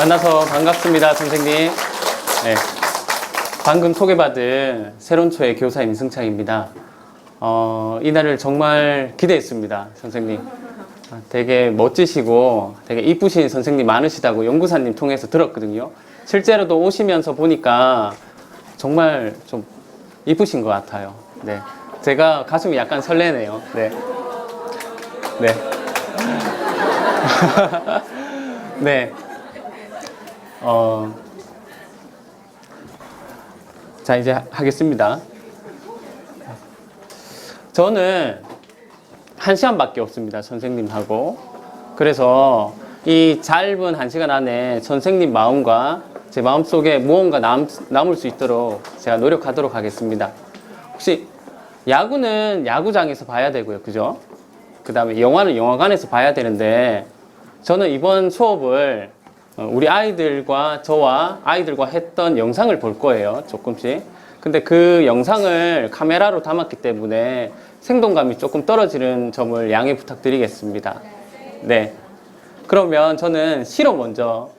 만나서 반갑습니다, 선생님. 네. 방금 소개받은 새론초의 교사 임승창입니다. 이날을 정말 기대했습니다, 선생님. 되게 멋지시고 되게 이쁘신 선생님 많으시다고 연구사님 통해서 들었거든요. 실제로도 오시면서 보니까 정말 좀 이쁘신 것 같아요. 네. 제가 가슴이 약간 설레네요. 네. 네. 네. 자, 이제 하겠습니다. 저는 1시간밖에 없습니다, 선생님하고. 그래서 이 짧은 1시간 안에 선생님 마음과 제 마음속에 무언가 남을 수 있도록 제가 노력하도록 하겠습니다. 혹시 야구는 야구장에서 봐야 되고요, 그죠? 그 다음에 영화는 영화관에서 봐야 되는데, 저는 이번 수업을 우리 아이들과 저와 아이들과 했던 영상을 볼 거예요, 조금씩. 근데 그 영상을 카메라로 담았기 때문에 생동감이 조금 떨어지는 점을 양해 부탁드리겠습니다. 네. 그러면 저는 시로 먼저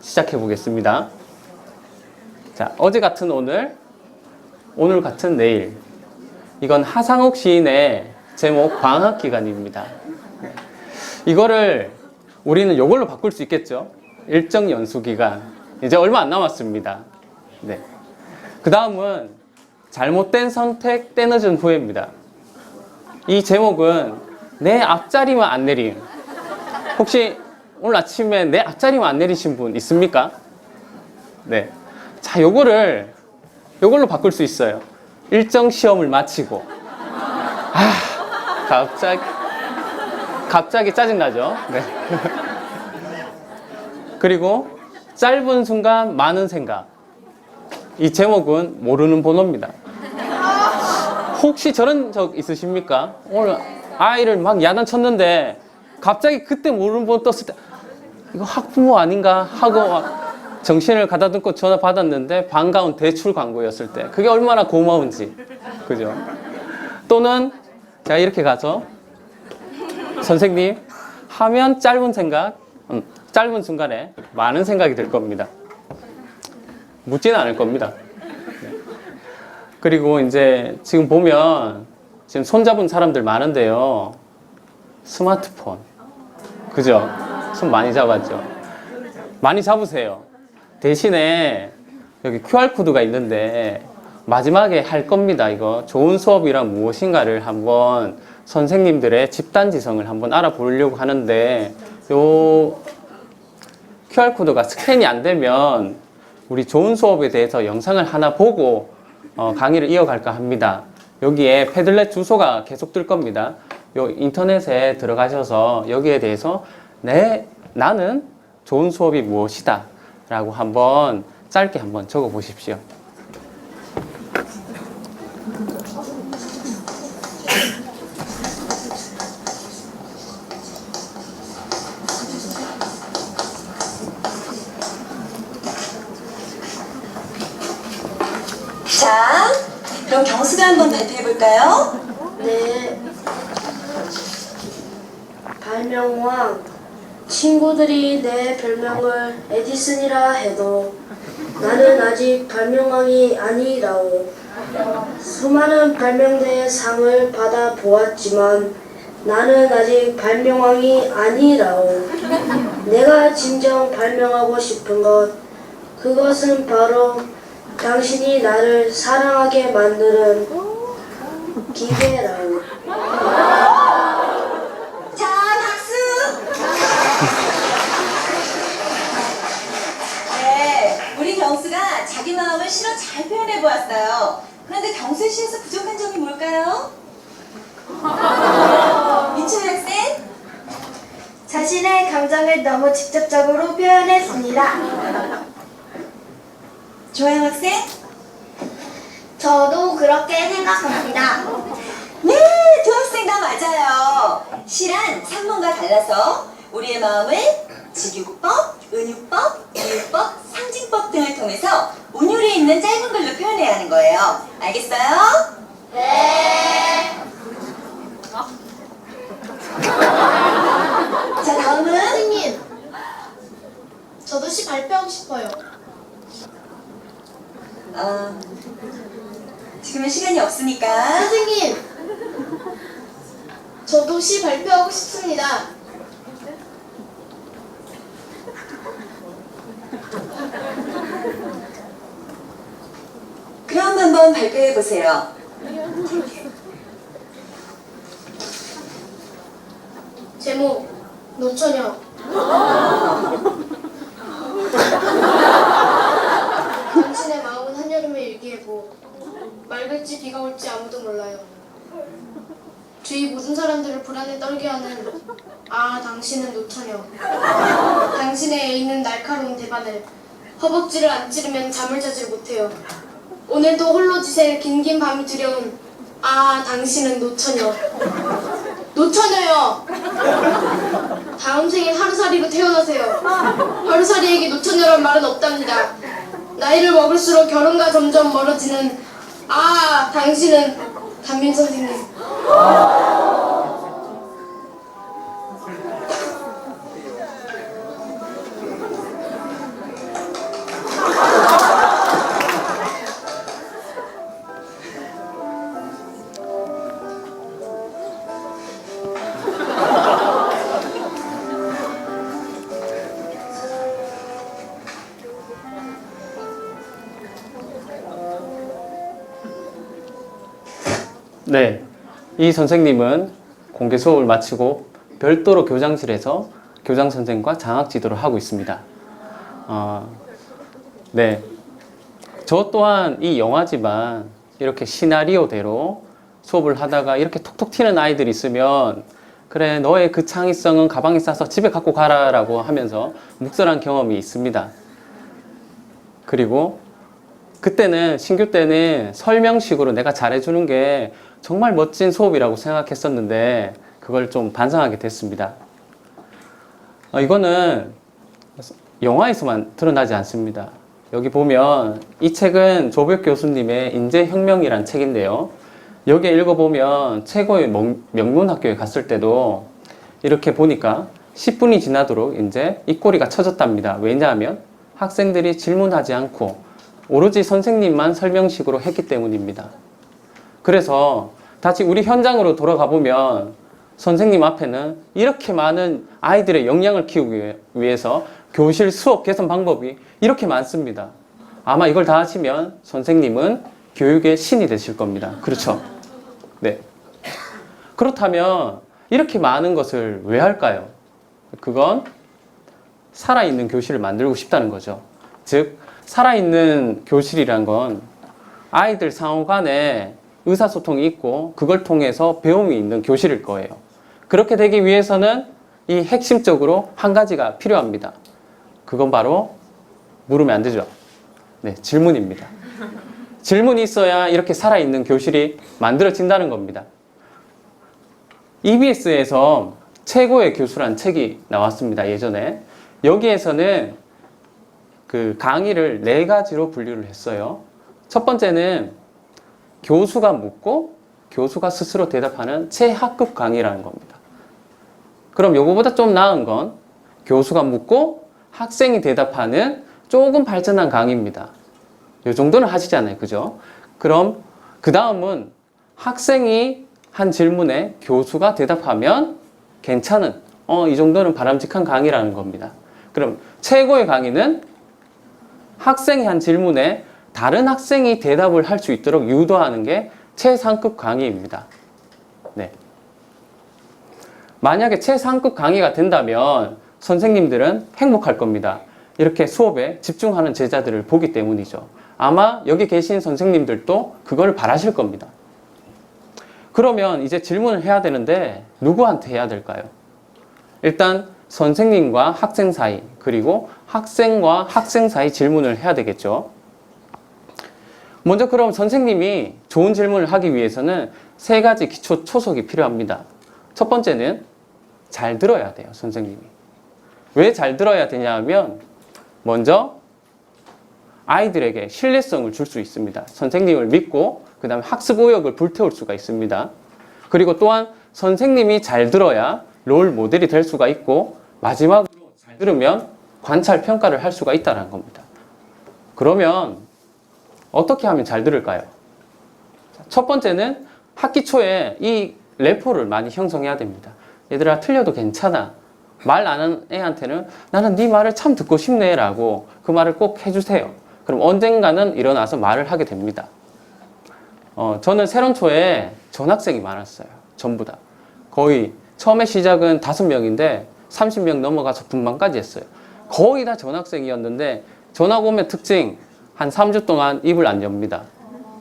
시작해 보겠습니다. 자, 어제 같은 오늘, 오늘 같은 내일. 이건 하상욱 시인의 제목 방학기간입니다. 이거를 우리는 이걸로 바꿀 수 있겠죠? 일정 연수기간. 이제 얼마 안 남았습니다. 네. 그 다음은 잘못된 선택, 때늦은 후회입니다. 이 제목은 내 앞자리만 안 내림. 혹시 오늘 아침에 내 앞자리만 안 내리신 분 있습니까? 네. 자, 요걸로 바꿀 수 있어요. 일정 시험을 마치고. 갑자기 짜증나죠? 네. 그리고 짧은 순간 많은 생각. 이 제목은 모르는 번호입니다. 혹시 저런 적 있으십니까? 오늘 아이를 막 야단쳤는데 갑자기 그때 모르는 번호 떴을 때 이거 학부모 아닌가 하고 정신을 가다듬고 전화 받았는데 반가운 대출 광고였을 때 그게 얼마나 고마운지. 그죠? 또는 제가 이렇게 가서 선생님 하면 짧은 순간에 많은 생각이 들 겁니다. 묻지는 않을 겁니다. 네. 그리고 이제 지금 보면 지금 손잡은 사람들 많은데요. 스마트폰. 그죠? 손 많이 잡았죠? 많이 잡으세요. 대신에 여기 QR코드가 있는데 마지막에 할 겁니다. 이거 좋은 수업이란 무엇인가를 한번 선생님들의 집단지성을 한번 알아보려고 하는데 요 QR코드가 스캔이 안 되면 우리 좋은 수업에 대해서 영상을 하나 보고 강의를 이어갈까 합니다. 여기에 패들렛 주소가 계속 뜰 겁니다. 요 인터넷에 들어가셔서 여기에 대해서 나는 좋은 수업이 무엇이다 라고 한번 짧게 한번 적어 보십시오. 자, 그럼 경수가 한번 발표해볼까요? 네. 발명왕. 친구들이 내 별명을 에디슨이라 해도 나는 아직 발명왕이 아니라오. 수많은 발명대의 상을 받아 보았지만 나는 아직 발명왕이 아니라오. 내가 진정 발명하고 싶은 것, 그것은 바로 당신이 나를 사랑하게 만드는 기계라고. 자, 박수! 네, 우리 경수가 자기 마음을 시로 잘 표현해보았어요. 그런데 경수의 시에서 부족한 점이 뭘까요? 민철 학생? 자신의 감정을 너무 직접적으로 표현했습니다. 조영 학생? 저도 그렇게 생각합니다. 네, 두 학생 다 맞아요. 시란 산문과 달라서 우리의 마음을 직유법, 은유법, 비유법, 상징법 등을 통해서 운율이 있는 짧은 글로 표현해야 하는 거예요. 알겠어요? 네. 자, 다음은 선생님, 저도 시 발표하고 싶어요. 지금은 시간이 없으니까. 선생님, 저도 시 발표하고 싶습니다. 그럼 한번 발표해 보세요. 제목, 노처녀. 당신의 마음은 한여름의 일기예보. 맑을지 비가 올지 아무도 몰라요. 주위 모든 사람들을 불안에 떨게 하는 당신은 노처녀. 당신의 애인은 날카로운 대바늘. 허벅지를 안 찌르면 잠을 자질 못해요. 오늘도 홀로 지새 긴긴 밤이 두려운 당신은 노처녀. 노처녀요. 다음 생엔 하루살이로 태어나세요. 하루살이에게 노처녀란 말은 없답니다. 나이를 먹을수록 결혼과 점점 멀어지는 당신은 담임 선생님. 네, 이 선생님은 공개 수업을 마치고 별도로 교장실에서 교장 선생과 장학 지도를 하고 있습니다. 네, 저 또한 이 영화지만 이렇게 시나리오대로 수업을 하다가 이렇게 톡톡 튀는 아이들이 있으면 그래, 너의 그 창의성은 가방에 싸서 집에 갖고 가라 라고 하면서 묵살한 경험이 있습니다. 그리고 그때는 신규 때는 설명식으로 내가 잘해주는 게 정말 멋진 수업이라고 생각했었는데 그걸 좀 반성하게 됐습니다. 이거는 영화에서만 드러나지 않습니다. 여기 보면 이 책은 조벽 교수님의 인재혁명이란 책인데요. 여기에 읽어보면 최고의 명문학교에 갔을 때도 이렇게 보니까 10분이 지나도록 이제 입꼬리가 쳐졌답니다. 왜냐하면 학생들이 질문하지 않고 오로지 선생님만 설명식으로 했기 때문입니다. 그래서 다시 우리 현장으로 돌아가 보면 선생님 앞에는 이렇게 많은 아이들의 역량을 키우기 위해서 교실 수업 개선 방법이 이렇게 많습니다. 아마 이걸 다 하시면 선생님은 교육의 신이 되실 겁니다. 그렇죠? 네. 그렇다면 이렇게 많은 것을 왜 할까요? 그건 살아있는 교실을 만들고 싶다는 거죠. 즉, 살아있는 교실이란 건 아이들 상호 간에 의사소통이 있고 그걸 통해서 배움이 있는 교실일 거예요. 그렇게 되기 위해서는 이 핵심적으로 한 가지가 필요합니다. 그건 바로 물으면 안 되죠. 네, 질문입니다. 질문이 있어야 이렇게 살아있는 교실이 만들어진다는 겁니다. EBS에서 최고의 교수란 책이 나왔습니다. 예전에. 여기에서는 그 강의를 4가지로 분류를 했어요. 첫 번째는 교수가 묻고 교수가 스스로 대답하는 최하급 강의라는 겁니다. 그럼 요거보다 좀 나은 건 교수가 묻고 학생이 대답하는 조금 발전한 강의입니다. 요 정도는 하시잖아요. 그죠? 그럼 그 다음은 학생이 한 질문에 교수가 대답하면 괜찮은 이 정도는 바람직한 강의라는 겁니다. 그럼 최고의 강의는 학생이 한 질문에 다른 학생이 대답을 할 수 있도록 유도하는 게 최상급 강의입니다. 네. 만약에 최상급 강의가 된다면 선생님들은 행복할 겁니다. 이렇게 수업에 집중하는 제자들을 보기 때문이죠. 아마 여기 계신 선생님들도 그걸 바라실 겁니다. 그러면 이제 질문을 해야 되는데 누구한테 해야 될까요? 일단 선생님과 학생 사이, 그리고 학생과 학생 사이 질문을 해야 되겠죠. 먼저 그럼 선생님이 좋은 질문을 하기 위해서는 3가지 기초 초석이 필요합니다. 첫 번째는 잘 들어야 돼요, 선생님이. 왜 잘 들어야 되냐 하면 먼저 아이들에게 신뢰성을 줄 수 있습니다. 선생님을 믿고 그 다음에 학습 의욕을 불태울 수가 있습니다. 그리고 또한 선생님이 잘 들어야 롤 모델이 될 수가 있고 마지막으로 잘 들으면 관찰 평가를 할 수가 있다는 겁니다. 그러면 어떻게 하면 잘 들을까요? 첫 번째는 학기 초에 이 래퍼를 많이 형성해야 됩니다. 얘들아 틀려도 괜찮아. 말 안 하는 애한테는 나는 네 말을 참 듣고 싶네 라고 그 말을 꼭 해주세요. 그럼 언젠가는 일어나서 말을 하게 됩니다. 저는 세론초에 전학생이 많았어요. 전부 다. 거의 처음에 시작은 5명인데 30명 넘어가서 분반까지 했어요. 거의 다 전학생이었는데 전학 오면 특징 한 3주 동안 입을 안 엽니다.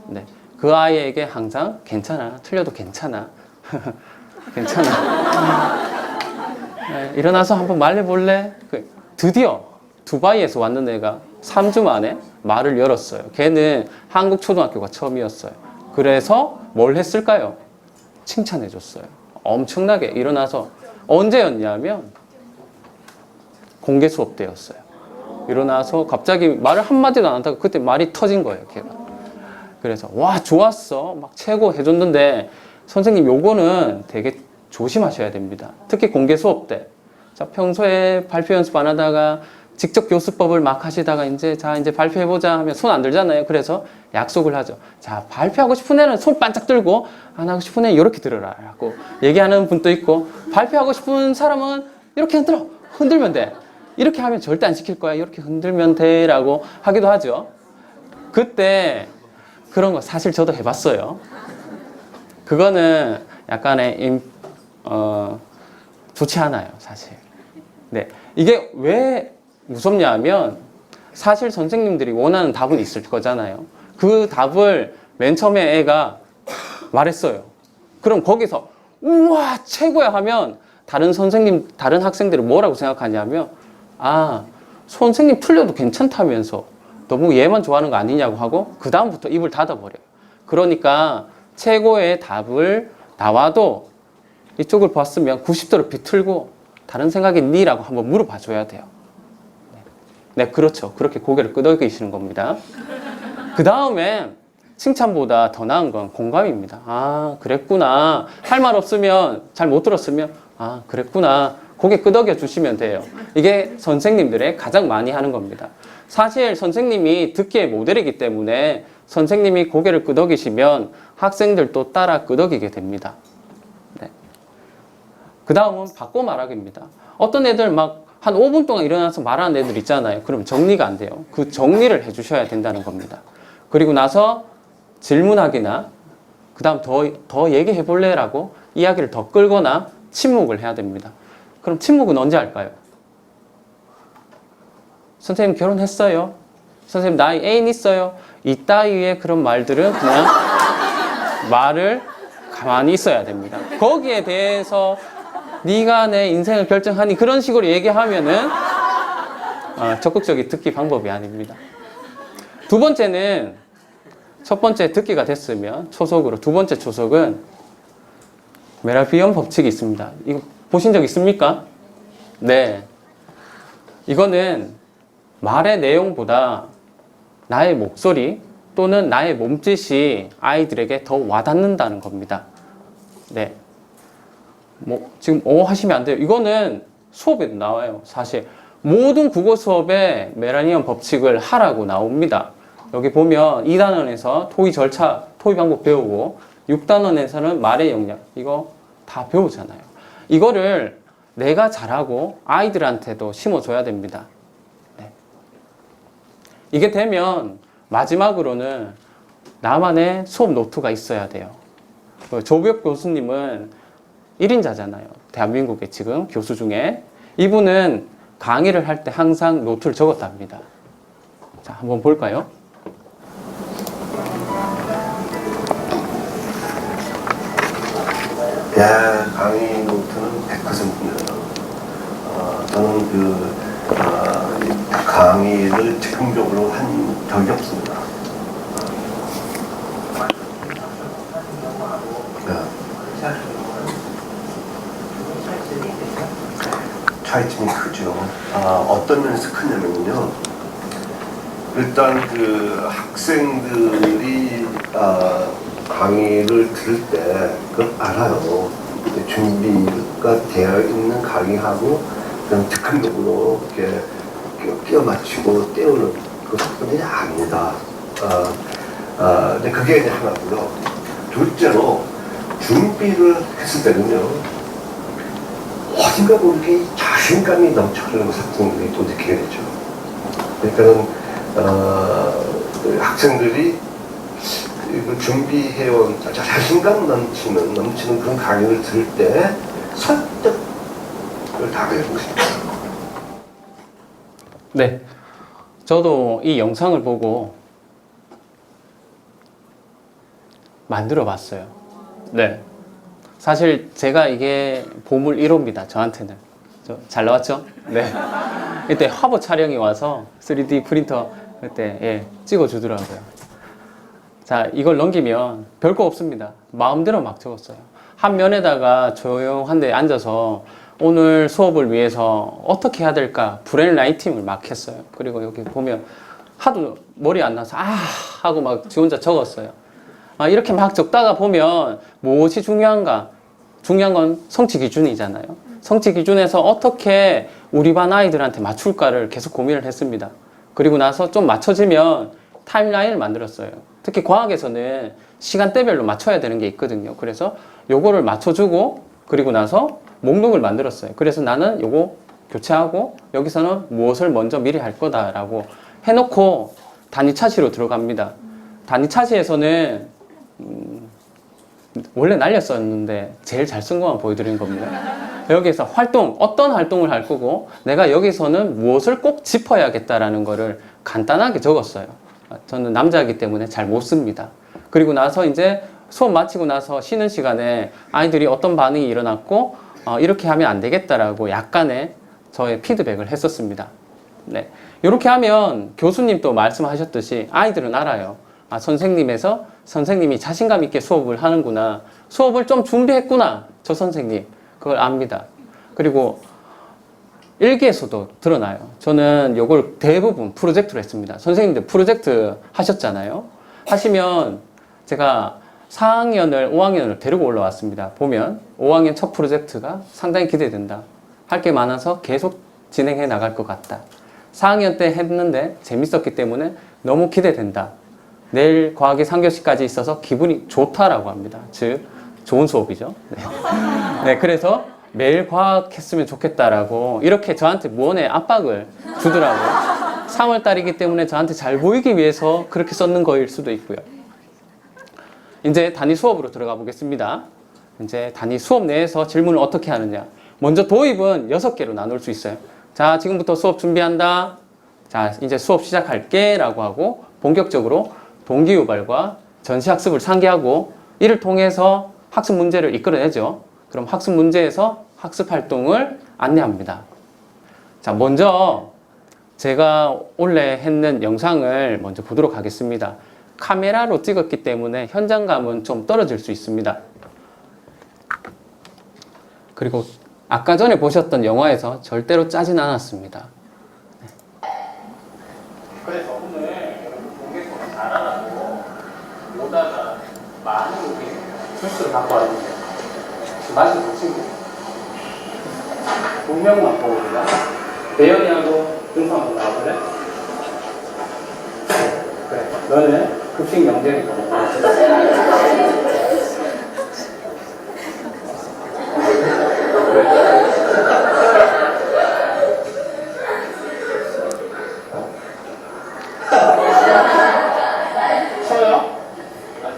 네. 그 아이에게 항상 괜찮아. 틀려도 괜찮아. 괜찮아. 네, 일어나서 한번 말해볼래? 드디어 두바이에서 왔는 애가 3주 만에 말을 열었어요. 걔는 한국 초등학교가 처음이었어요. 그래서 뭘 했을까요? 칭찬해줬어요. 엄청나게 일어나서 언제였냐면 공개 수업 때였어요. 일어나서 갑자기 말을 한마디도 안 하다가 그때 말이 터진 거예요, 걔가. 그래서 와 좋았어 막 최고 해줬는데 선생님 요거는 되게 조심하셔야 됩니다. 특히 공개 수업 때. 자, 평소에 발표 연습 안 하다가 직접 교수법을 막 하시다가 이제 발표해보자 하면 손 안 들잖아요. 그래서 약속을 하죠. 자, 발표하고 싶은 애는 손 반짝 들고 안 하고 싶은 애 이렇게 들어라 라고 얘기하는 분도 있고 발표하고 싶은 사람은 이렇게 흔들면 돼. 이렇게 하면 절대 안 시킬 거야. 이렇게 흔들면 돼 라고 하기도 하죠. 그때 그런 거 사실 저도 해봤어요. 그거는 약간의 좋지 않아요, 사실. 네, 이게 왜 무섭냐 하면 사실 선생님들이 원하는 답은 있을 거잖아요. 그 답을 맨 처음에 애가 말했어요. 그럼 거기서 우와 최고야 하면 다른 학생들은 뭐라고 생각하냐면 아, 선생님 틀려도 괜찮다면서 너무 얘만 좋아하는 거 아니냐고 하고 그 다음부터 입을 닫아버려요. 그러니까 최고의 답을 나와도 이쪽을 봤으면 90도를 비틀고 다른 생각이 있니? 라고 한번 물어봐 줘야 돼요. 네, 그렇죠. 그렇게 고개를 끄덕이시는 겁니다. 그 다음에 칭찬보다 더 나은 건 공감입니다. 아, 그랬구나. 할 말 없으면, 잘 못 들었으면, 아, 그랬구나. 고개 끄덕여 주시면 돼요. 이게 선생님들의 가장 많이 하는 겁니다. 사실 선생님이 듣기의 모델이기 때문에 선생님이 고개를 끄덕이시면 학생들도 따라 끄덕이게 됩니다. 네. 그 다음은 바꿔 말하기입니다. 어떤 애들 막 한 5분 동안 일어나서 말하는 애들 있잖아요. 그럼 정리가 안 돼요. 그 정리를 해주셔야 된다는 겁니다. 그리고 나서 질문하기나 그 다음 더 얘기해 볼래? 라고 이야기를 더 끌거나 침묵을 해야 됩니다. 그럼 침묵은 언제 할까요? 선생님 결혼했어요? 선생님 나이 애인 있어요? 이따위의 그런 말들은 그냥 말을 가만히 있어야 됩니다. 거기에 대해서 네가 내 인생을 결정하니 그런 식으로 얘기하면은 적극적인 듣기 방법이 아닙니다. 두 번째는 첫 번째 듣기가 됐으면 초속으로 두 번째 초속은 메라비언 법칙이 있습니다. 이거 보신 적 있습니까? 네. 이거는 말의 내용보다 나의 목소리 또는 나의 몸짓이 아이들에게 더 와닿는다는 겁니다. 네. 지금 하시면 안 돼요. 이거는 수업에도 나와요. 사실 모든 국어 수업에 메라비언 법칙을 하라고 나옵니다. 여기 보면 2단원에서 토의 절차, 토의 방법 배우고 6단원에서는 말의 역량 이거 다 배우잖아요. 이거를 내가 잘하고 아이들한테도 심어줘야 됩니다. 네. 이게 되면 마지막으로는 나만의 수업 노트가 있어야 돼요. 조비옥 교수님은 1인자잖아요. 대한민국의 지금 교수 중에. 이분은 강의를 할 때 항상 노트를 적었답니다. 자, 한번 볼까요? 강의 노트는 100%입니다. 저는 강의를 즉흥적으로 한 적이 없습니다. 차이점이 크죠. 어떤 면에서 크냐면요. 일단 학생들이 강의를 들을 때 그걸 알아요. 준비가 되어 있는 강의하고 그냥 즉흥적으로 이렇게 끼워 맞추고 때우는 그 속도는 아니다. 근데 그게 이제 하나고요. 둘째로 준비를 했을 때는요. 어딘가 모르게 자신감이 넘쳐나는 학생들이 또 느끼게 되죠. 그러니까는 그 학생들이 그 준비해온 자신감 넘치는 그런 강의를 들을 때 설득을 다 해보고 싶어요. 네. 저도 이 영상을 보고 만들어 봤어요. 네. 사실 제가 이게 보물 1호입니다. 저한테는. 잘 나왔죠? 네. 이때 화보 촬영이 와서 3D 프린터 그때 예, 찍어주더라고요. 자, 이걸 넘기면 별거 없습니다. 마음대로 막 적었어요. 한 면에다가 조용한 데 앉아서 오늘 수업을 위해서 어떻게 해야 될까 브레인 라이팅을 막 했어요. 그리고 여기 보면 하도 머리 안 나서 하고 막 지 혼자 적었어요. 이렇게 막 적다가 보면 무엇이 중요한가? 중요한 건 성취 기준이잖아요. 성취 기준에서 어떻게 우리 반 아이들한테 맞출까를 계속 고민을 했습니다. 그리고 나서 좀 맞춰지면 타임라인을 만들었어요. 특히 과학에서는 시간대별로 맞춰야 되는 게 있거든요. 그래서 요거를 맞춰주고 그리고 나서 목록을 만들었어요. 그래서 나는 요거 교체하고 여기서는 무엇을 먼저 미리 할 거다라고 해놓고 단위 차시로 들어갑니다. 단위 차시에서는 원래 날렸었는데 제일 잘 쓴 것만 보여드리는 겁니다. 여기에서 어떤 활동을 할 거고 내가 여기서는 무엇을 꼭 짚어야겠다라는 거를 간단하게 적었어요. 저는 남자이기 때문에 잘 못 씁니다. 그리고 나서 이제 수업 마치고 나서 쉬는 시간에 아이들이 어떤 반응이 일어났고 이렇게 하면 안 되겠다라고 약간의 저의 피드백을 했었습니다. 네. 이렇게 하면 교수님도 말씀하셨듯이 아이들은 알아요. 선생님이 자신감 있게 수업을 하는구나. 수업을 좀 준비했구나. 저 선생님. 그걸 압니다. 그리고 일기에서도 드러나요. 저는 이걸 대부분 프로젝트로 했습니다. 선생님들 프로젝트 하셨잖아요. 하시면 제가 4학년을 5학년을 데리고 올라왔습니다. 보면 5학년 첫 프로젝트가 상당히 기대된다. 할 게 많아서 계속 진행해 나갈 것 같다. 4학년 때 했는데 재밌었기 때문에 너무 기대된다. 내일 과학의 3교시까지 있어서 기분이 좋다라고 합니다. 즉 좋은 수업이죠. 네. 네, 그래서 매일 과학 했으면 좋겠다라고 이렇게 저한테 무언의 압박을 주더라고요. 3월 달이기 때문에 저한테 잘 보이기 위해서 그렇게 썼는 거일 수도 있고요. 이제 단위 수업으로 들어가 보겠습니다. 이제 단위 수업 내에서 질문을 어떻게 하느냐. 먼저 도입은 6개로 나눌 수 있어요. 자, 지금부터 수업 준비한다. 자, 이제 수업 시작할게 라고 하고 본격적으로 동기유발과 전시학습을 상기하고 이를 통해서 학습 문제를 이끌어내죠. 그럼 학습 문제에서 학습 활동을 안내합니다. 자, 먼저 제가 원래 했는 영상을 먼저 보도록 하겠습니다. 카메라로 찍었기 때문에 현장감은 좀 떨어질 수 있습니다. 그리고 아까 전에 보셨던 영화에서 절대로 짜진 않았습니다. 그래서 오늘 공개수업 잘하라고 오다가 많은 실수를 갖고 왔는데 맞은 그 친구 2명만 보거든요. 대현이하고 등수 한번 나와볼래? 그래, 너는 급식 영재니까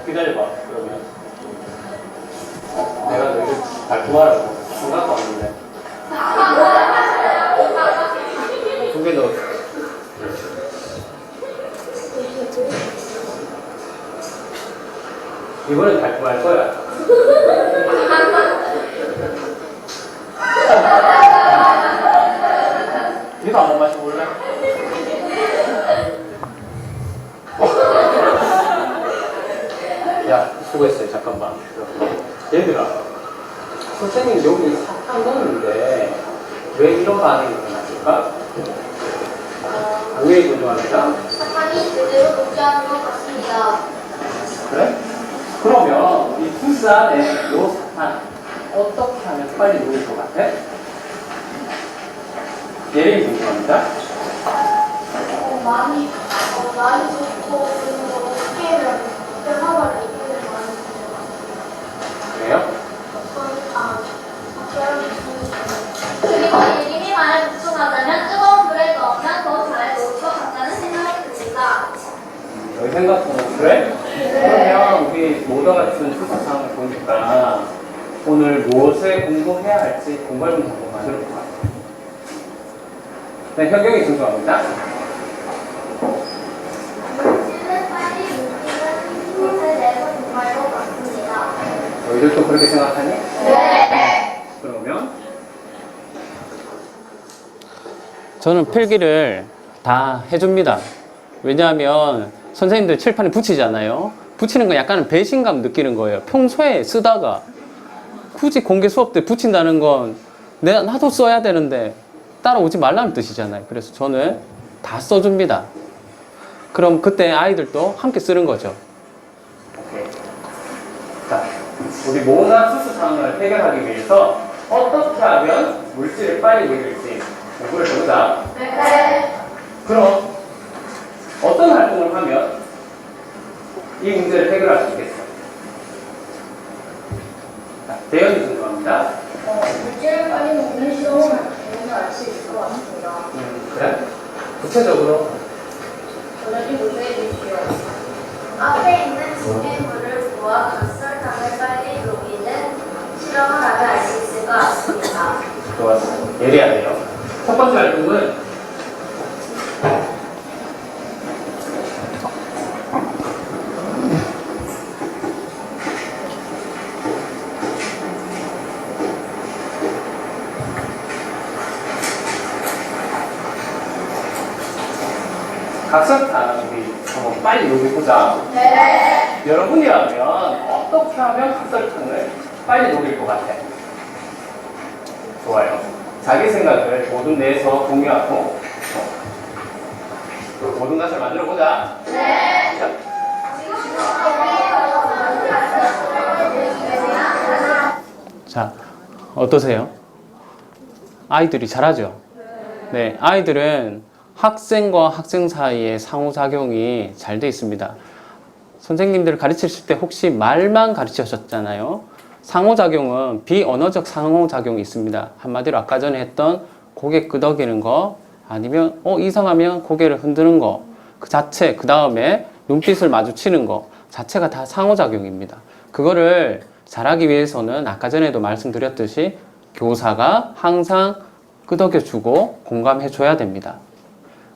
기다려봐. 그러면 내가 너희를 달콤하라고 안 갖고 왔는데 2개 더. 이번엔 달콤할 거야. 니도 한번 마셔볼래? 야, 수고했어요. 잠깐만. 얘들아, 선생님 여기 사탕 넣었는데 왜 이런 반응이 일어났을까? 왜 궁금합니다. 사탕이 제대로 녹지않은 것 같습니다. 그래? 그러면 이 부스 안에 이 사탕 어떻게 하면 빨리 녹을 것 같아? 예림이 궁금합니다. 많이 좋고 그리고 게임을 하고 게임을 많이 그래요? 그리고 이미 말을 보충하자면 뜨거운 불에 넣으면 더 잘 녹을 것 같다는 생각이 듭니다. 여기 생각보다 그래? 그러면 우리 모두 같은 수사상을 보니까 오늘 무엇을 공부해야 할지 공부해보는 방법 만들어 볼 것 같아요. 네, 현경이 증정합니다. 물질을 빨리 녹이는 것에 대해서 공부할 것 같습니다. 너희들도 그렇게 생각하니? 네. 그러면 저는 필기를 다 해줍니다. 왜냐하면 선생님들 칠판에 붙이잖아요. 붙이는 건 약간 배신감 느끼는 거예요. 평소에 쓰다가 굳이 공개 수업 때 붙인다는 건 나도 써야 되는데 따라오지 말라는 뜻이잖아요. 그래서 저는 다 써줍니다. 그럼 그때 아이들도 함께 쓰는 거죠. 오케이. 자, 우리 모나 수수상을 해결하기 위해서 어떻게 하면 물질을 빨리 녹일지 공부를 해보자. 네. 그럼 어떤 활동을 하면 이 문제를 해결할 수 있겠어요? 자, 대현이 궁금합니다. 물질을 빨리 먹는 시험을 보면 알 수 있을 것 같습니다. 그래? 구체적으로 전화기 문제해 주십시오. 앞에 있는 진행물을 부어 각설탕을 빨리 녹이는 실험을 하면 알 수 있을 것 같습니다. 좋았어요. 예리하네요. 첫 번째 활동은 각설탕 우리 한번 빨리 녹여보자. 네. 여러분이라면 어떻게 하면 각설탕을 빨리 녹일 것 같아? 좋아요. 자기 생각을 모두 내서 공유하고 모든 것을 만들어 보자. 네. 자, 어떠세요? 아이들이 잘하죠? 네, 아이들은 학생과 학생 사이의 상호작용이 잘 돼 있습니다. 선생님들 가르치실 때 혹시 말만 가르치셨잖아요. 상호작용은 비언어적 상호작용이 있습니다. 한마디로 아까 전에 했던 고개 끄덕이는 거, 아니면 이상하면 고개를 흔드는 거, 그 자체, 그 다음에 눈빛을 마주치는 거 자체가 다 상호작용입니다. 그거를 잘하기 위해서는 아까 전에도 말씀드렸듯이 교사가 항상 끄덕여주고 공감해줘야 됩니다.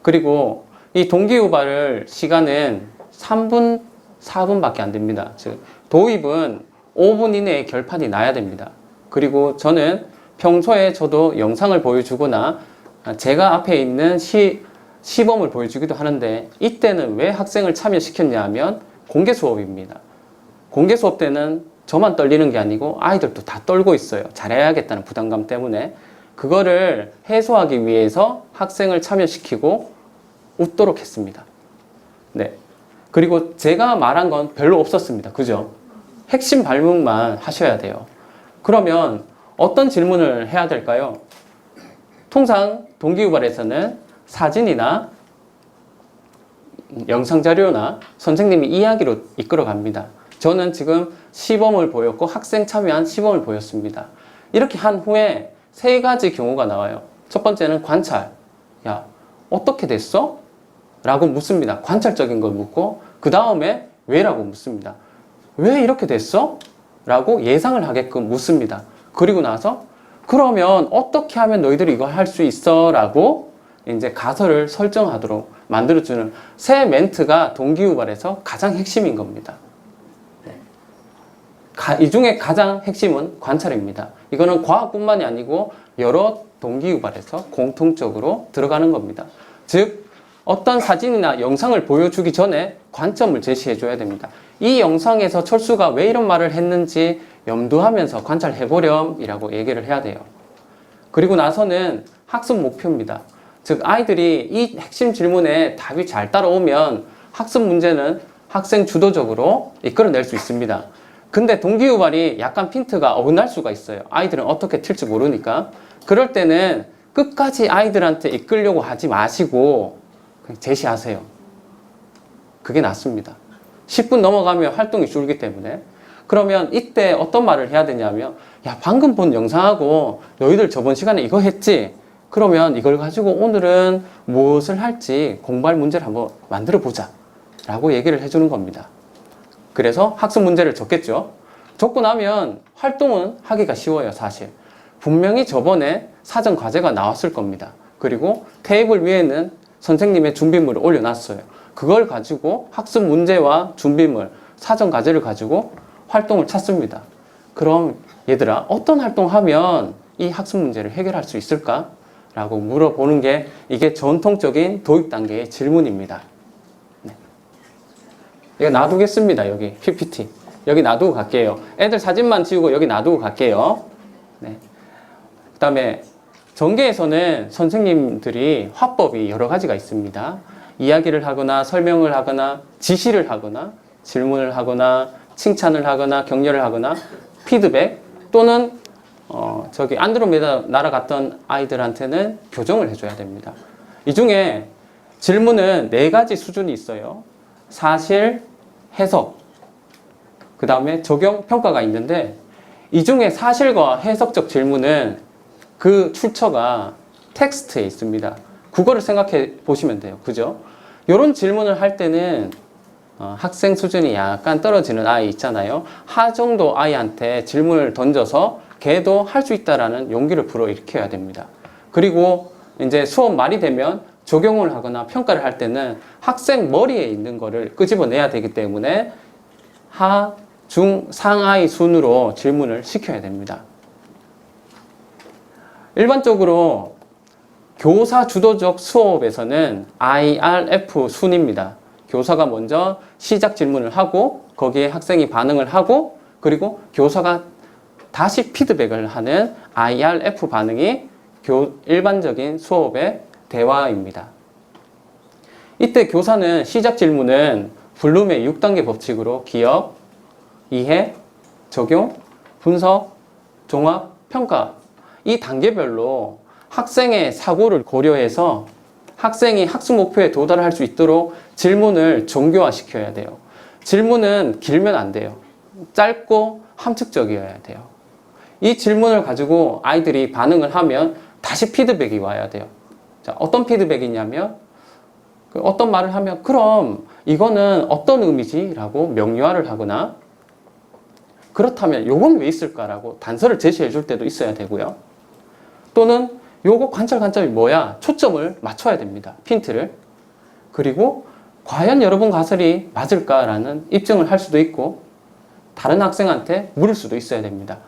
그리고 이 동기유발을 시간은 3분, 4분밖에 안 됩니다. 즉 도입은 5분 이내에 결판이 나야 됩니다. 그리고 저는 평소에 저도 영상을 보여주거나 제가 앞에 있는 시범을 보여주기도 하는데, 이때는 왜 학생을 참여시켰냐 하면 공개 수업입니다. 공개 수업 때는 저만 떨리는 게 아니고 아이들도 다 떨고 있어요. 잘해야겠다는 부담감 때문에. 그거를 해소하기 위해서 학생을 참여시키고 웃도록 했습니다. 네. 그리고 제가 말한 건 별로 없었습니다. 그죠? 핵심 발문만 하셔야 돼요. 그러면 어떤 질문을 해야 될까요? 통상 동기유발에서는 사진이나 영상자료나 선생님이 이야기로 이끌어 갑니다. 저는 지금 시범을 보였고 학생 참여한 시범을 보였습니다. 이렇게 한 후에 3가지 경우가 나와요. 첫 번째는 관찰. 야, 어떻게 됐어? 라고 묻습니다. 관찰적인 걸 묻고, 그 다음에 왜? 라고 묻습니다. 왜 이렇게 됐어? 라고 예상을 하게끔 묻습니다. 그리고 나서 그러면 어떻게 하면 너희들이 이걸 할 수 있어? 라고 이제 가설을 설정하도록 만들어주는 새 멘트가 동기유발에서 가장 핵심인 겁니다. 이 중에 가장 핵심은 관찰입니다. 이거는 과학뿐만이 아니고 여러 동기유발에서 공통적으로 들어가는 겁니다. 즉 어떤 사진이나 영상을 보여주기 전에 관점을 제시해 줘야 됩니다. 이 영상에서 철수가 왜 이런 말을 했는지 염두하면서 관찰해보렴 이라고 얘기를 해야 돼요. 그리고 나서는 학습 목표입니다. 즉 아이들이 이 핵심 질문에 답이 잘 따라오면 학습 문제는 학생 주도적으로 이끌어낼 수 있습니다. 근데 동기유발이 약간 핀트가 어긋날 수가 있어요. 아이들은 어떻게 튈지 모르니까. 그럴 때는 끝까지 아이들한테 이끌려고 하지 마시고 그냥 제시하세요. 그게 낫습니다. 10분 넘어가면 활동이 줄기 때문에. 그러면 이때 어떤 말을 해야 되냐면, 야, 방금 본 영상하고 너희들 저번 시간에 이거 했지? 그러면 이걸 가지고 오늘은 무엇을 할지 공부할 문제를 한번 만들어 보자 라고 얘기를 해주는 겁니다. 그래서 학습 문제를 적겠죠. 적고 나면 활동은 하기가 쉬워요. 사실 분명히 저번에 사전 과제가 나왔을 겁니다. 그리고 테이블 위에는 선생님의 준비물을 올려놨어요. 그걸 가지고 학습 문제와 준비물, 사전 과제를 가지고 활동을 찾습니다. 그럼 얘들아, 어떤 활동하면 이 학습 문제를 해결할 수 있을까? 라고 물어보는 게 이게 전통적인 도입 단계의 질문입니다. 네. 이거 놔두겠습니다. 여기 PPT 여기 놔두고 갈게요. 애들 사진만 지우고 여기 놔두고 갈게요. 네. 그 다음에 전개에서는 선생님들이 화법이 여러 가지가 있습니다. 이야기를 하거나 설명을 하거나 지시를 하거나 질문을 하거나 칭찬을 하거나 격려를 하거나 피드백 또는 저기 안드로메다 날아갔던 아이들한테는 교정을 해줘야 됩니다. 이 중에 질문은 4가지 수준이 있어요. 사실, 해석, 그 다음에 적용, 평가가 있는데 이 중에 사실과 해석적 질문은 그 출처가 텍스트에 있습니다. 국어를 생각해 보시면 돼요. 그죠? 이런 질문을 할 때는 학생 수준이 약간 떨어지는 아이 있잖아요. 하 정도 아이한테 질문을 던져서 걔도 할 수 있다라는 용기를 불어일으켜야 됩니다. 그리고 이제 수업 말이 되면 적용을 하거나 평가를 할 때는 학생 머리에 있는 거를 끄집어내야 되기 때문에 하, 중, 상하이 순으로 질문을 시켜야 됩니다. 일반적으로 교사 주도적 수업에서는 IRF 순입니다. 교사가 먼저 시작 질문을 하고 거기에 학생이 반응을 하고 그리고 교사가 다시 피드백을 하는 IRF 반응이 일반적인 수업의 대화입니다. 이때 교사는 시작 질문은 블룸의 6단계 법칙으로 기억, 이해, 적용, 분석, 종합, 평가 이 단계별로 학생의 사고를 고려해서 학생이 학습 목표에 도달할 수 있도록 질문을 정교화시켜야 돼요. 질문은 길면 안 돼요. 짧고 함축적이어야 돼요. 이 질문을 가지고 아이들이 반응을 하면 다시 피드백이 와야 돼요. 자, 어떤 피드백이냐면 어떤 말을 하면 그럼 이거는 어떤 의미지? 라고 명료화를 하거나 그렇다면 요건 왜 있을까라고 단서를 제시해 줄 때도 있어야 되고요. 또는 요거 관점이 뭐야? 초점을 맞춰야 됩니다. 핀트를. 그리고 과연 여러분 가설이 맞을까라는 입증을 할 수도 있고 다른 학생한테 물을 수도 있어야 됩니다.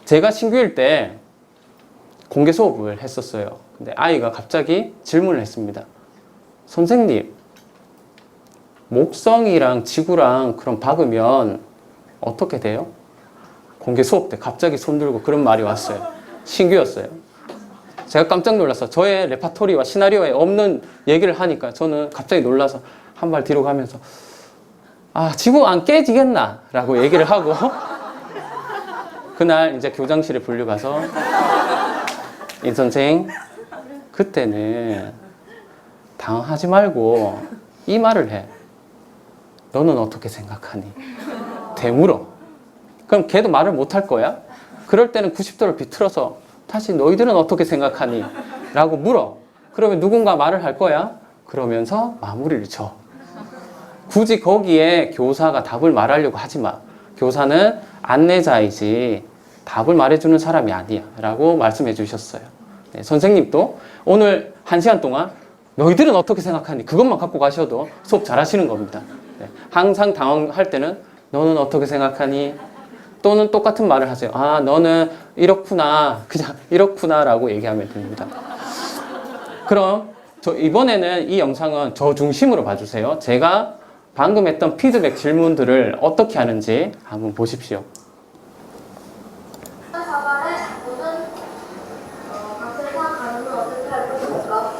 제가 신규일 때 공개 수업을 했었어요. 근데 아이가 갑자기 질문을 했습니다. 선생님, 목성이랑 지구랑 그럼 박으면 어떻게 돼요? 공개 수업 때 갑자기 손 들고 그런 말이 왔어요. 신규였어요. 제가 깜짝 놀라서 저의 레파토리와 시나리오에 없는 얘기를 하니까 저는 갑자기 놀라서 한 발 뒤로 가면서 아, 지구 안 깨지겠나? 라고 얘기를 하고 그날 이제 교장실에 불려가서 이 선생 그때는 당황하지 말고 이 말을 해. 너는 어떻게 생각하니? 되물어. 그럼 걔도 말을 못 할 거야? 그럴 때는 90도를 비틀어서 다시 너희들은 어떻게 생각하니? 라고 물어. 그러면 누군가 말을 할 거야? 그러면서 마무리를 쳐. 굳이 거기에 교사가 답을 말하려고 하지 마. 교사는 안내자이지 답을 말해주는 사람이 아니야. 라고 말씀해 주셨어요. 네, 선생님도 오늘 1시간 동안 너희들은 어떻게 생각하니? 그것만 갖고 가셔도 수업 잘 하시는 겁니다. 네, 항상 당황할 때는 너는 어떻게 생각하니? 또는 똑같은 말을 하세요. 아, 너는 이렇구나. 그냥 이렇구나 라고 얘기하면 됩니다. 그럼 이번에는 이 영상은 저 중심으로 봐주세요. 제가 방금 했던 피드백 질문들을 어떻게 하는지 한번 보십시오.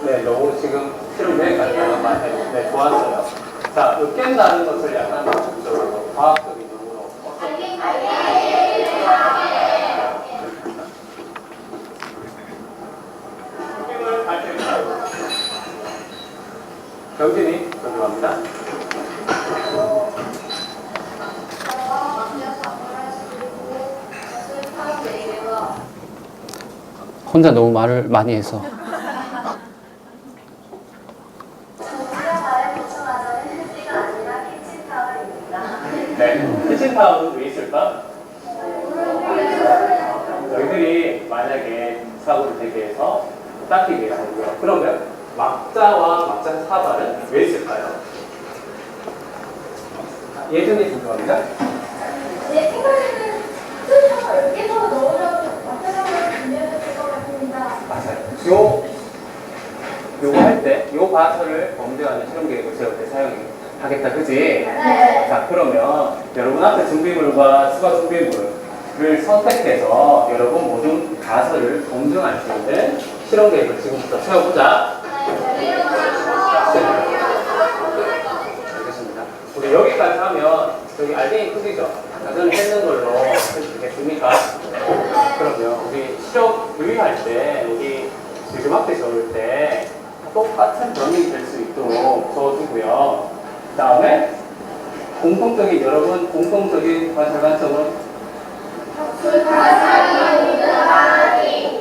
네, 너무 지금 실험 여기까지 나가봐요. 네, 좋았어요. 자, 깬다는 것을 약간 적극적으로 과학적인 용어로 병진이 존중합니다. 혼자 너무 말을 많이 해서. 네, 키친타운은 왜 있을까? 너희들이 만약에 사고를 대비해서 닦기 위해서고요. 그러면 막자와 막자 사발은 왜 있을까요? 예전에 궁금합니다. 제 생각에는 수차가 여기서 넣으려고 마찬가지로 준비해야 될 것 같습니다. 맞아요. 요거 할 때, 요 바설을 검증하는 실험 계획을 세울 때 사용하겠다, 그지? 네. 자, 그러면 여러분 앞에 준비물과 추가 준비물을 선택해서 여러분 모든 가설을 검증할 수 있는 실험 계획을 지금부터 세워보자. 알겠습니다. 우리 여기까지 하면 저기 알갱이 크기죠? 아까 전에 했는 걸로 되겠습니까? 그러면 우리 실험 유의할 때 여기 지그막대 적을 때 똑같은 범위이 될 수 있도록 적어주고요. 그 다음에 공통적인 여러분 공통적인 관찰관점은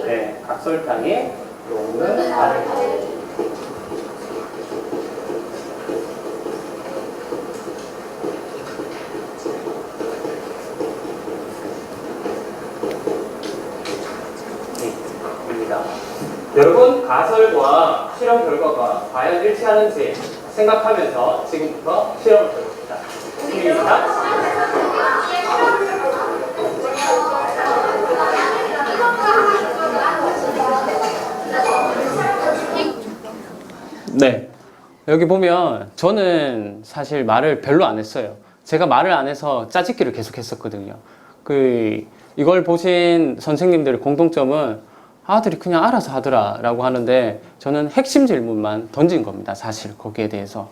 네, 각설탕이 녹는 아래. 여러분 가설과 실험 결과가 과연 일치하는지 생각하면서 지금부터 실험을 해봅시다. 시작. 네, 여기 보면 저는 사실 말을 별로 안 했어요. 제가 말을 안 해서 짜집기를 계속 했었거든요. 이걸 보신 선생님들의 공통점은 아들이 그냥 알아서 하더라 라고 하는데 저는 핵심 질문만 던진 겁니다. 사실 거기에 대해서.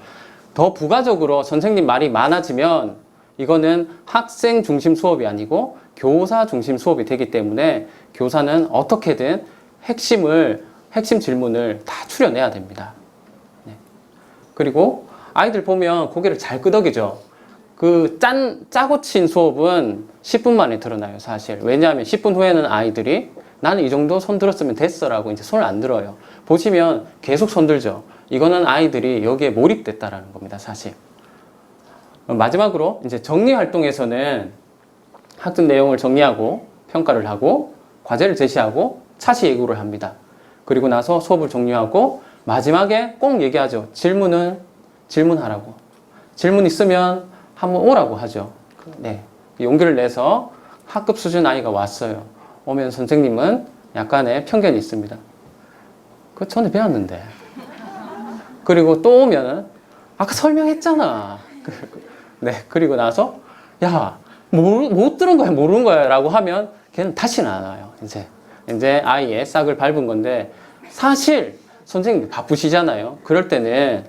더 부가적으로 선생님 말이 많아지면 이거는 학생 중심 수업이 아니고 교사 중심 수업이 되기 때문에 교사는 어떻게든 핵심 질문을 다 추려내야 됩니다. 네. 그리고 아이들 보면 고개를 잘 끄덕이죠. 짜고 친 수업은 10분 만에 드러나요, 사실. 왜냐하면 10분 후에는 아이들이 나는 이 정도 손 들었으면 됐어 라고 이제 손을 안 들어요. 보시면 계속 손 들죠. 이거는 아이들이 여기에 몰입됐다라는 겁니다, 사실. 마지막으로 이제 정리 활동에서는 학습 내용을 정리하고 평가를 하고 과제를 제시하고 차시 예고를 합니다. 그리고 나서 수업을 종료하고 마지막에 꼭 얘기하죠. 질문하라고. 질문 있으면 한번 오라고 하죠. 네. 용기를 내서 학급 수준 아이가 왔어요. 오면 선생님은 약간의 편견이 있습니다. 그거 전에 배웠는데. 그리고 또 오면은 아까 설명했잖아. 네. 그리고 나서 야, 못 들은 거야, 모르는 거야 라고 하면 걔는 다시는 안 와요. 이제 아이의 싹을 밟은 건데 사실 선생님이 바쁘시잖아요. 그럴 때는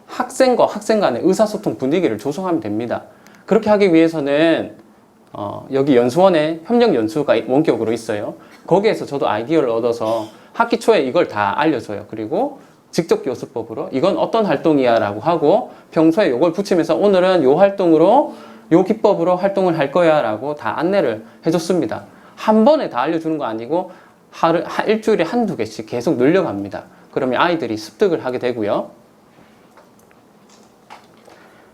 학생과 학생 간의 의사소통 분위기를 조성하면 됩니다. 그렇게 하기 위해서는 여기 연수원에 협력 연수가 원격으로 있어요. 거기에서 저도 아이디어를 얻어서 학기 초에 이걸 다 알려줘요. 그리고 직접 교수법으로 이건 어떤 활동이야 라고 하고 평소에 이걸 붙이면서 오늘은 요 활동으로 요 기법으로 활동을 할 거야 라고 다 안내를 해줬습니다. 한 번에 다 알려주는 거 아니고 일주일에 한두 개씩 계속 늘려갑니다. 그러면 아이들이 습득을 하게 되고요.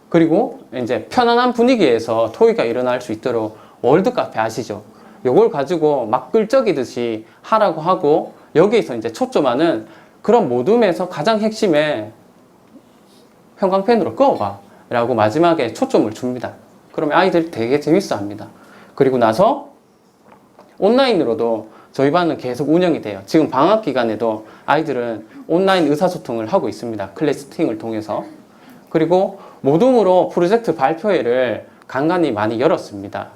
그리고 이제 편안한 분위기에서 토의가 일어날 수 있도록 월드카페 아시죠? 요걸 가지고 막 끌적이듯이 하라고 하고 여기에서 이제 초점하는 그런 모둠에서 가장 핵심에 형광펜으로 그어봐 라고 마지막에 초점을 줍니다. 그러면 아이들이 되게 재밌어 합니다. 그리고 나서 온라인으로도 저희 반은 계속 운영이 돼요. 지금 방학 기간에도 아이들은 온라인 의사소통을 하고 있습니다. 클래스팅을 통해서. 그리고 모둠으로 프로젝트 발표회를 간간히 많이 열었습니다.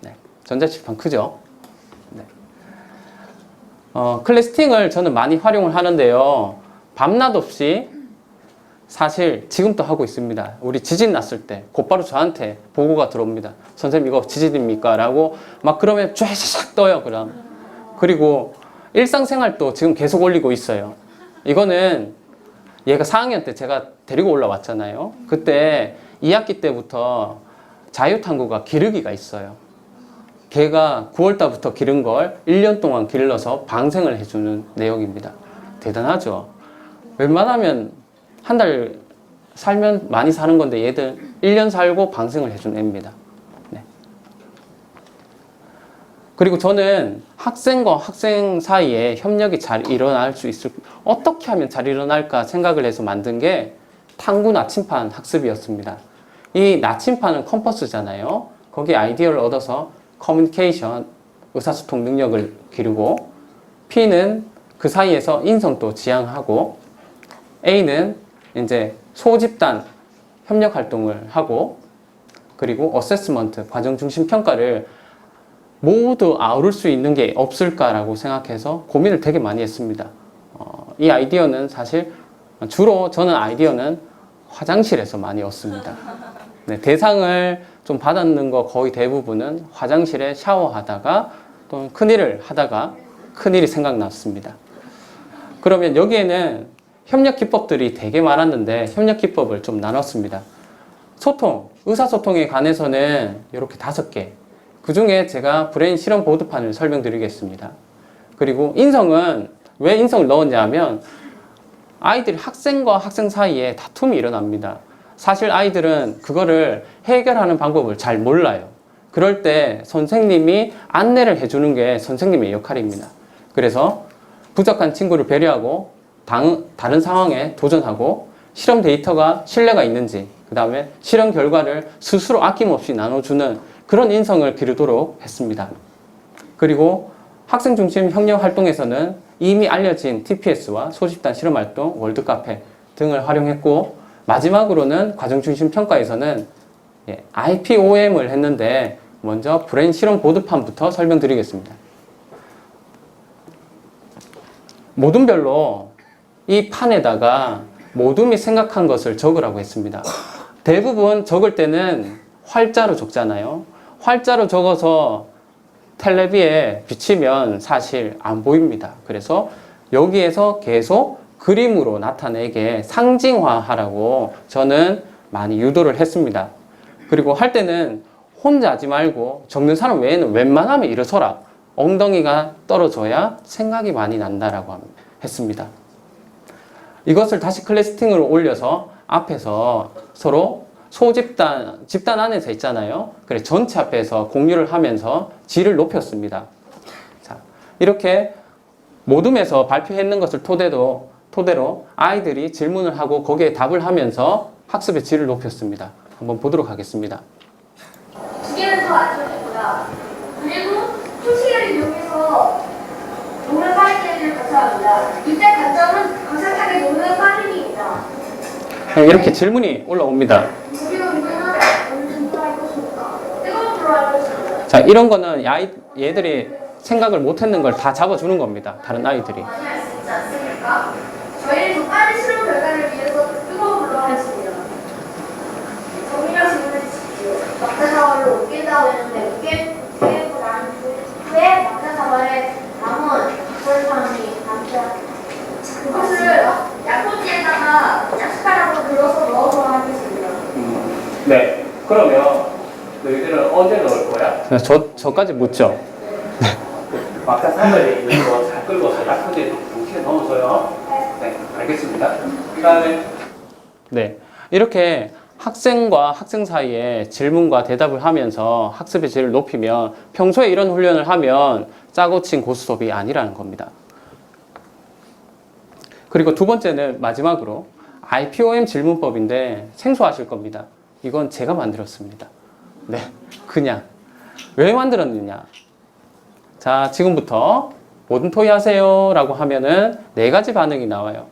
네. 전자칠판 크죠? 네. 클래스팅을 저는 많이 활용을 하는데요. 밤낮 없이 사실 지금도 하고 있습니다. 우리 지진 났을 때 곧바로 저한테 보고가 들어옵니다. 선생님 이거 지진입니까? 라고 막 그러면 쫙 떠요. 그리고 일상생활도 지금 계속 올리고 있어요. 이거는 얘가 4학년 때 제가 데리고 올라왔잖아요. 그때 2학기 때부터 자유탐구가 기르기가 있어요. 걔가 9월달부터 기른 걸 1년 동안 길러서 방생을 해주는 내용입니다. 대단하죠? 웬만하면 한 달 살면 많이 사는 건데 얘들 1년 살고 방생을 해주는 애입니다. 네. 그리고 저는 학생과 학생 사이에 협력이 잘 일어날 수 있을, 어떻게 하면 잘 일어날까 생각을 해서 만든 게 탐구 나침판 학습이었습니다. 이 나침판은 컴퍼스잖아요. 거기에 아이디어를 얻어서 커뮤니케이션, 의사소통 능력을 기르고, P는 그 사이에서 인성도 지향하고, A는 이제 소집단 협력 활동을 하고, 그리고 어세스먼트, 과정 중심 평가를 모두 아우를 수 있는 게 없을까라고 생각해서 고민을 되게 많이 했습니다. 이 아이디어는 사실 주로 저는 아이디어는 화장실에서 많이 얻습니다. 네, 대상을 좀 받았는 거 거의 대부분은 화장실에 샤워하다가 또 큰일을 하다가 큰일이 생각났습니다. 그러면 여기에는 협력 기법들이 되게 많았는데 협력 기법을 좀 나눴습니다. 소통, 의사소통에 관해서는 이렇게 5개. 그 중에 제가 브레인 실험 보드판을 설명드리겠습니다. 그리고 인성은 왜 인성을 넣었냐 하면 아이들이 학생과 학생 사이에 다툼이 일어납니다. 사실 아이들은 그거를 해결하는 방법을 잘 몰라요. 그럴 때 선생님이 안내를 해주는 게 선생님의 역할입니다. 그래서 부족한 친구를 배려하고 다른 상황에 도전하고 실험 데이터가 신뢰가 있는지, 그 다음에 실험 결과를 스스로 아낌없이 나눠주는 그런 인성을 기르도록 했습니다. 그리고 학생 중심 협력 활동에서는 이미 알려진 TPS와 소집단 실험 활동, 월드카페 등을 활용했고, 마지막으로는 과정 중심 평가에서는 IPOM을 했는데 먼저 브레인 실험 보드판부터 설명드리겠습니다. 모둠별로 이 판에다가 모둠이 생각한 것을 적으라고 했습니다. 대부분 적을 때는 활자로 적잖아요. 활자로 적어서 텔레비에 비치면 사실 안 보입니다. 그래서 여기에서 계속 그림으로 나타내게 상징화하라고 저는 많이 유도를 했습니다. 그리고 할 때는 혼자 하지 말고 적는 사람 외에는 웬만하면 일어서라. 엉덩이가 떨어져야 생각이 많이 난다라고 했습니다. 이것을 다시 클래스팅으로 올려서 앞에서 서로 집단 안에서 있잖아요. 그래 전체 앞에서 공유를 하면서 질을 높였습니다. 자, 이렇게 모둠에서 발표했는 것을 토대로 아이들이 질문을 하고 거기에 답을 하면서 학습의 질을 높였습니다. 한번 보도록 하겠습니다. 2개는 더 안 좋겠구나. 그리고 표시를 이용해서 노는 파리를 거쳐합니다. 이때 단점은 거창하게 노는 파리입니다. 이렇게 질문이 올라옵니다. 우리 운동은 어느 정도 할 것입니까? 뜨거운 불로 할 것입니다. 자, 이런 거는 얘들이 생각을 못했는 걸 다 잡아주는 겁니다. 다른 아이들이. 많이 할 수 있지 않습니까? 저희는 더 빠른 실험 결과를 위해서 뜨거운 불로 하겠습니다. 정리력 질문을 주십시오. 막대 사활을 옮긴다고 했는데 옮기고 난 후에 막대 사활에 남은 골판이 그것을 약포지에다가 약숟가락으로 들어서 넣어서 하겠습니다. 네. 그러면 너희들은 언제 넣을 거야? 저까지 묻죠. 막대 사활에 있는 거 잘 끌고서 약포지에 동시에 넣어서요. 네, 알겠습니다. 그다음에 네, 이렇게 학생과 학생 사이에 질문과 대답을 하면서 학습의 질을 높이면 평소에 이런 훈련을 하면 짜고 친 고수 수업이 아니라는 겁니다. 그리고 두 번째는 마지막으로 IPOM 질문법인데 생소하실 겁니다. 이건 제가 만들었습니다. 네, 그냥 왜 만들었느냐? 자, 지금부터 모든 토의 하세요 라고 하면은 4가지 반응이 나와요.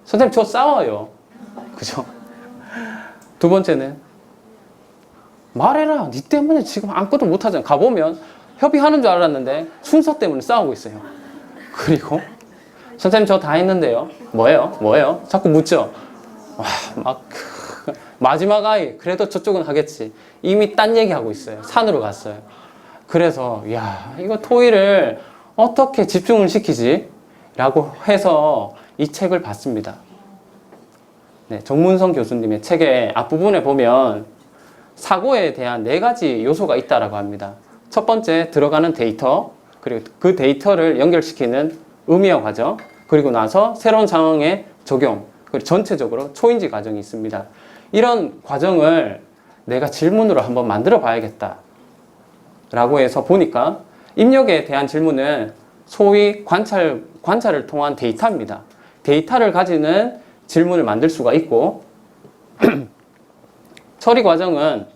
선생님 저 싸워요. 그죠? 두 번째는 말해라. 니 때문에 지금 아무것도 못하잖아. 가보면 협의하는 줄 알았는데 순서 때문에 싸우고 있어요. 그리고 선생님 저 다 했는데요. 뭐예요? 자꾸 묻죠. 와, 막 마지막 아이 그래도 저쪽은 하겠지. 이미 딴 얘기하고 있어요. 산으로 갔어요. 그래서 야, 이거 토의를 어떻게 집중을 시키지? 라고 해서 이 책을 봤습니다. 네, 정문성 교수님의 책의 앞부분에 보면 사고에 대한 4가지 요소가 있다라고 합니다. 첫 번째, 들어가는 데이터, 그리고 그 데이터를 연결시키는 의미화 과정, 그리고 나서 새로운 상황에 적용, 그리고 전체적으로 초인지 과정이 있습니다. 이런 과정을 내가 질문으로 한번 만들어 봐야겠다 라고 해서 보니까 입력에 대한 질문은 소위 관찰을 통한 데이터입니다. 데이터를 가지는 질문을 만들 수가 있고 처리 과정은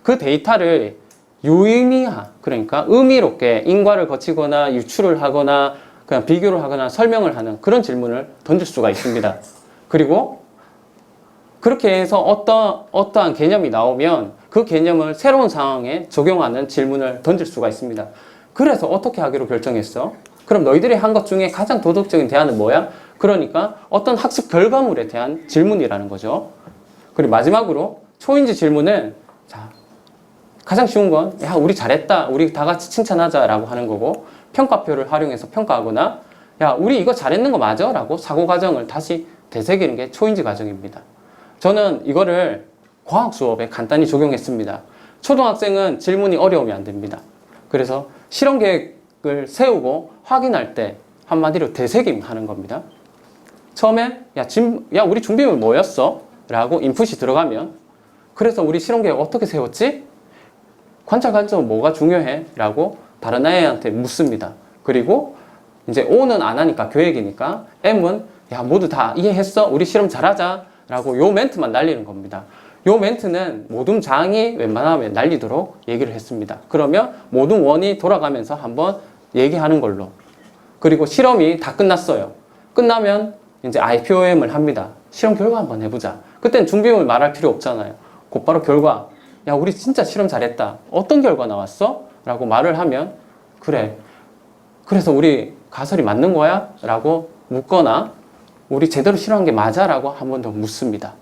그 데이터를 유의미화, 그러니까 의미롭게 인과를 거치거나 유추를 하거나 그냥 비교를 하거나 설명을 하는 그런 질문을 던질 수가 있습니다. 그리고 그렇게 해서 어떠한 개념이 나오면 그 개념을 새로운 상황에 적용하는 질문을 던질 수가 있습니다. 그래서 어떻게 하기로 결정했어? 그럼 너희들이 한 것 중에 가장 도덕적인 대안은 뭐야? 그러니까 어떤 학습 결과물에 대한 질문이라는 거죠. 그리고 마지막으로 초인지 질문은 자, 가장 쉬운 건 야, 우리 잘했다. 우리 다 같이 칭찬하자 라고 하는 거고, 평가표를 활용해서 평가하거나 야, 우리 이거 잘했는 거 맞아? 라고 사고 과정을 다시 되새기는 게 초인지 과정입니다. 저는 이거를 과학 수업에 간단히 적용했습니다. 초등학생은 질문이 어려우면 안 됩니다. 그래서 실험 계획을 세우고 확인할 때 한마디로 되새김 하는 겁니다. 처음에 야, 우리 준비물 뭐였어? 라고 인풋이 들어가면 그래서 우리 실험 계획 어떻게 세웠지? 관찰 관점은 뭐가 중요해? 라고 다른 아이한테 묻습니다. 그리고 이제 O는 안 하니까 계획이니까 M은 야, 모두 다 이해했어? 우리 실험 잘하자 라고 요 멘트만 날리는 겁니다. 요 멘트는 모든 장이 웬만하면 날리도록 얘기를 했습니다. 그러면 모든 원이 돌아가면서 한번 얘기하는 걸로. 그리고 실험이 다 끝났어요. 끝나면 이제 IPOM을 합니다. 실험 결과 한번 해보자. 그땐 준비물 말할 필요 없잖아요. 곧바로 결과. 야, 우리 진짜 실험 잘했다. 어떤 결과 나왔어? 라고 말을 하면 그래. 그래서 우리 가설이 맞는 거야? 라고 묻거나 우리 제대로 실험한 게 맞아? 라고 한 번 더 묻습니다.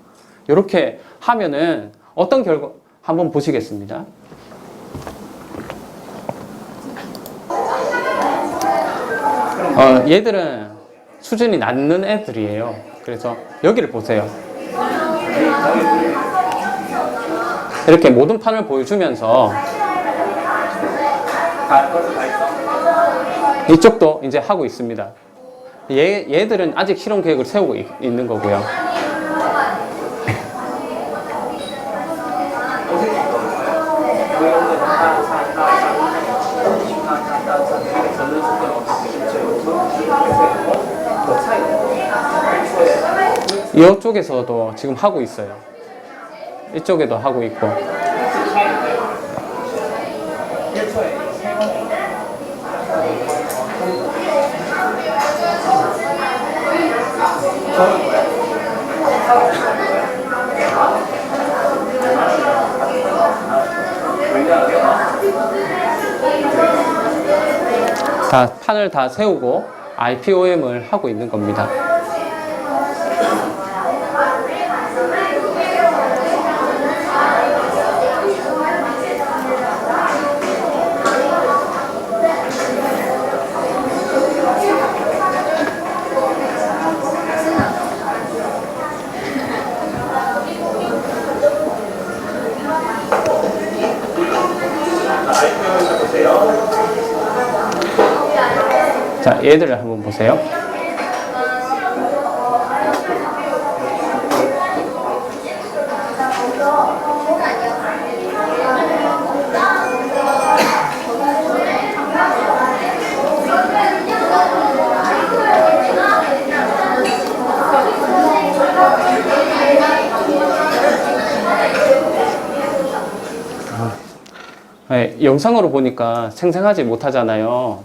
이렇게 하면은 어떤 결과 한번 보시겠습니다. 얘들은 수준이 낮는 애들이에요. 그래서 여기를 보세요. 이렇게 모든 판을 보여주면서 이쪽도 이제 하고 있습니다. 얘들은 아직 실험 계획을 세우고 있는 거고요. 이쪽에서도 지금 하고 있어요. 이쪽에도 하고 있고. 자, 판을 다 세우고 IPOM을 하고 있는 겁니다. 자, 얘들을 한번 보세요. 네, 영상으로 보니까 생생하지 못하잖아요.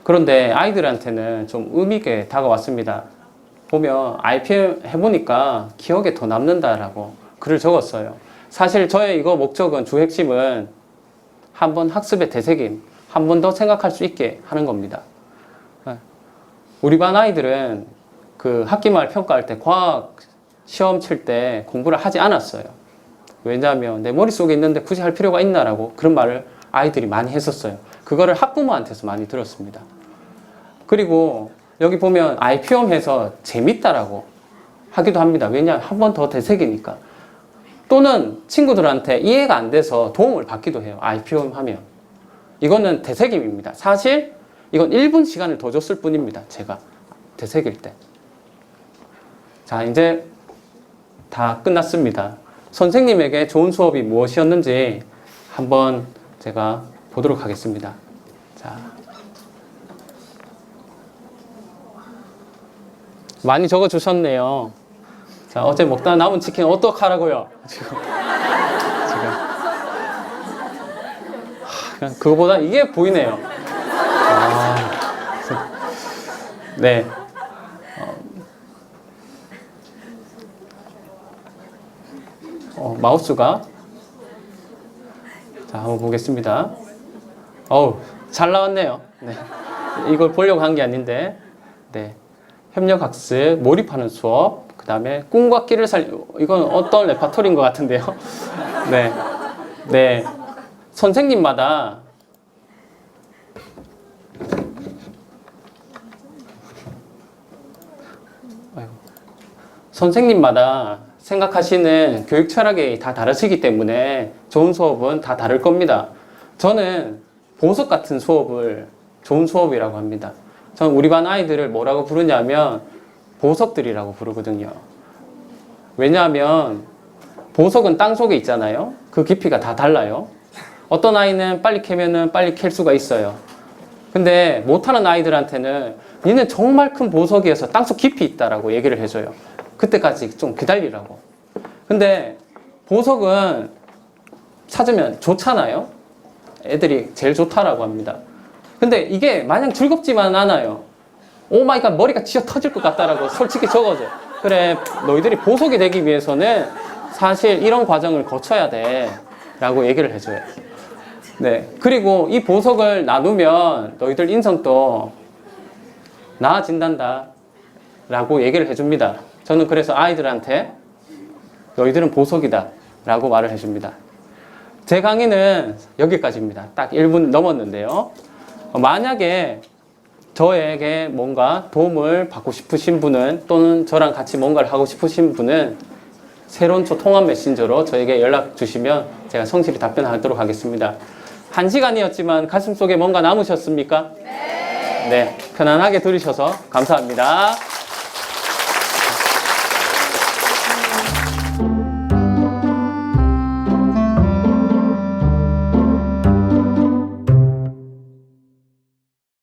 그런데 아이들한테는 좀 의미 있게 다가왔습니다. 보면 IPM 해보니까 기억에 더 남는다라고 글을 적었어요. 사실 저의 이거 목적은 주 핵심은 한번 학습의 되새김, 한 번 더 생각할 수 있게 하는 겁니다. 우리 반 아이들은 그 학기말 평가할 때 과학 시험 칠 때 공부를 하지 않았어요. 왜냐하면 내 머릿속에 있는데 굳이 할 필요가 있나라고 그런 말을 아이들이 많이 했었어요. 그거를 학부모한테서 많이 들었습니다. 그리고 여기 보면 IPOM 해서 재밌다라고 하기도 합니다. 왜냐하면 한 번 더 되새기니까. 또는 친구들한테 이해가 안 돼서 도움을 받기도 해요. IPO 하면. 이거는 되새김입니다. 사실 이건 1분 시간을 더 줬을 뿐입니다. 제가 되새길 때. 자, 이제 다 끝났습니다. 선생님에게 좋은 수업이 무엇이었는지 한번 제가 보도록 하겠습니다. 자, 많이 적어주셨네요. 자, 어제 먹다 남은 치킨 어떡하라고요? 지금. 그냥 그거보다 이게 보이네요. 네. 마우스가. 자, 한번 보겠습니다. 어우, 잘 나왔네요. 네. 이걸 보려고 한 게 아닌데. 네. 협력학습, 몰입하는 수업, 그 다음에 꿈과 끼를 이건 어떤 레파토리인 것 같은데요. 네. 네. 선생님마다 생각하시는 교육 철학이 다 다르시기 때문에 좋은 수업은 다 다를 겁니다. 저는 보석 같은 수업을 좋은 수업이라고 합니다. 저는 우리 반 아이들을 뭐라고 부르냐면 보석들이라고 부르거든요. 왜냐하면 보석은 땅 속에 있잖아요. 그 깊이가 다 달라요. 어떤 아이는 빨리 캐면은 빨리 캘 수가 있어요. 근데 못하는 아이들한테는 니는 정말 큰 보석이어서 땅속 깊이 있다라고 얘기를 해줘요. 그때까지 좀 기다리라고. 근데 보석은 찾으면 좋잖아요. 애들이 제일 좋다라고 합니다. 근데 이게 마냥 즐겁지만 않아요. 오 마이 갓, 머리가 쥐어 터질 것 같다라고 솔직히 적어줘요. 그래, 너희들이 보석이 되기 위해서는 사실 이런 과정을 거쳐야 돼 라고 얘기를 해줘요. 네. 그리고 이 보석을 나누면 너희들 인성도 나아진단다 라고 얘기를 해줍니다. 저는 그래서 아이들한테 너희들은 보석이다 라고 말을 해줍니다. 제 강의는 여기까지입니다. 딱 1분 넘었는데요. 만약에 저에게 뭔가 도움을 받고 싶으신 분은, 또는 저랑 같이 뭔가를 하고 싶으신 분은 새로운 통합 메신저로 저에게 연락 주시면 제가 성실히 답변하도록 하겠습니다. 1시간이었지만 가슴속에 뭔가 남으셨습니까? 네. 편안하게 들으셔서 감사합니다.